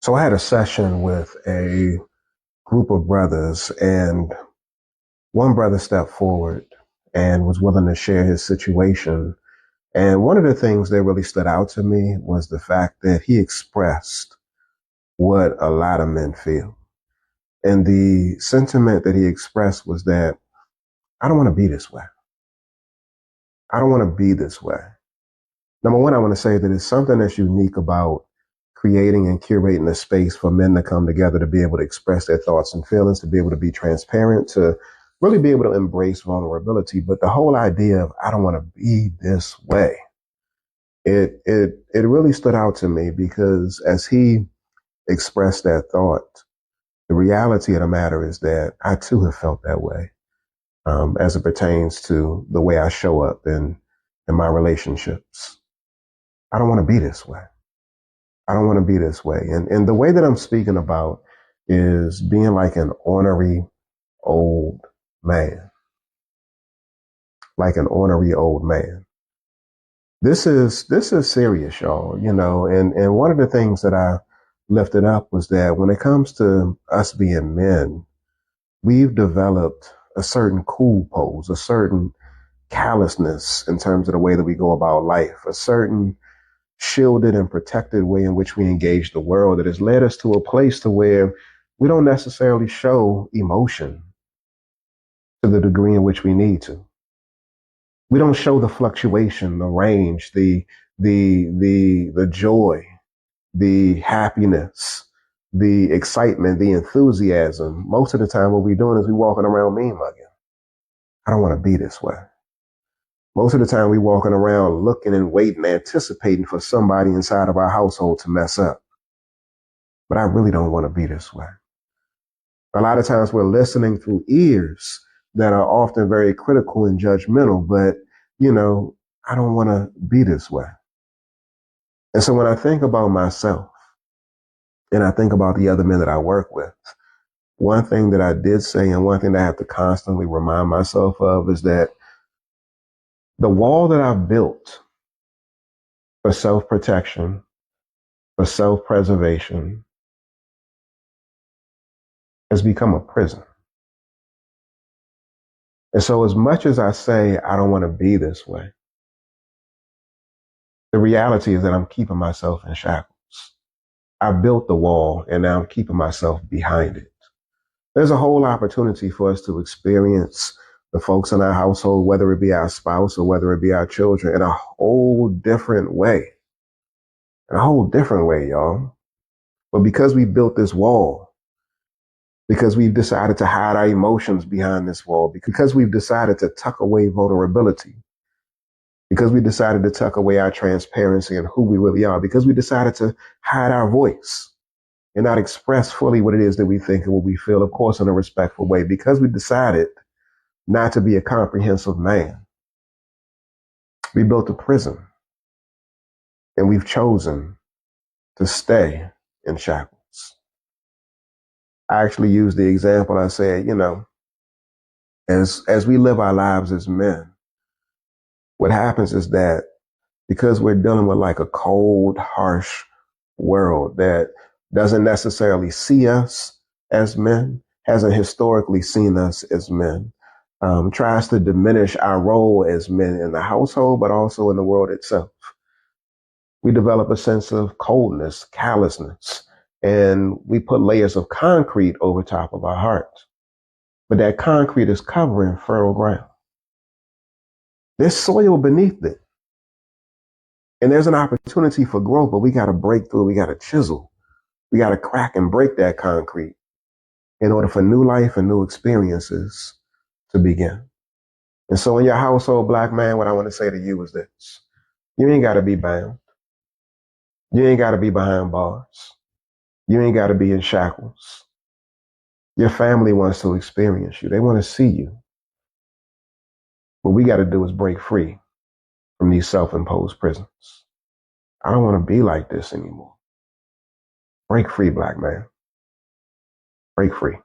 So I had a session with a group of brothers, and one brother stepped forward and was willing to share his situation. And one of the things that really stood out to me was the fact that he expressed what a lot of men feel. And the sentiment that he expressed was that I don't want to be this way. I don't want to be this way. Number one, I want to say that it's something that's unique about creating and curating a space for men to come together to be able to express their thoughts and feelings, to be able to be transparent, to really be able to embrace vulnerability. But the whole idea of I don't want to be this way, it really stood out to me because as he expressed that thought, the reality of the matter is that I too have felt that way, as it pertains to the way I show up in my relationships. I don't want to be this way. I don't want to be this way. And the way that I'm speaking about is being like an ornery old man, like an ornery old man. This is serious, y'all, and one of the things that I lifted up was that when it comes to us being men, we've developed a certain cool pose, a certain callousness in terms of the way that we go about life, a certain shielded and protected way in which we engage the world that has led us to a place to where we don't necessarily show emotion to the degree in which we need to. We don't show the fluctuation, the range, the joy, the happiness, the excitement, the enthusiasm. Most of the time what we're doing is we walking around mean mugging. I don't want to be this way. Most of the time we walking around looking and waiting, anticipating for somebody inside of our household to mess up. But I really don't want to be this way. A lot of times we're listening through ears that are often very critical and judgmental, but I don't want to be this way. And so when I think about myself and I think about the other men that I work with, one thing that I did say and one thing that I have to constantly remind myself of is that the wall that I've built for self-protection, for self-preservation, has become a prison. And so as much as I say I don't want to be this way, the reality is that I'm keeping myself in shackles. I built the wall and now I'm keeping myself behind it. There's a whole opportunity for us to experience the folks in our household, whether it be our spouse or whether it be our children, in a whole different way. In a whole different way, y'all. But because we built this wall, because we've decided to hide our emotions behind this wall, because we've decided to tuck away vulnerability, because we decided to tuck away our transparency and who we really are, because we decided to hide our voice and not express fully what it is that we think and what we feel, of course, in a respectful way, because we decided not to be a comprehensive man. We built a prison and we've chosen to stay in shackles. I actually used the example. I said, as we live our lives as men, what happens is that because we're dealing with like a cold, harsh world that doesn't necessarily see us as men, hasn't historically seen us as men, tries to diminish our role as men in the household, but also in the world itself. We develop a sense of coldness, callousness, and we put layers of concrete over top of our hearts. But that concrete is covering fertile ground. There's soil beneath it. And there's an opportunity for growth, but we got to break through. We got to chisel. We got to crack and break that concrete in order for new life and new experiences to begin. And so in your household, black man, what I want to say to you is this. You ain't got to be bound. You ain't got to be behind bars. You ain't got to be in shackles. Your family wants to experience you. They want to see you. What we got to do is break free from these self-imposed prisons. I don't want to be like this anymore. Break free, black man. Break free.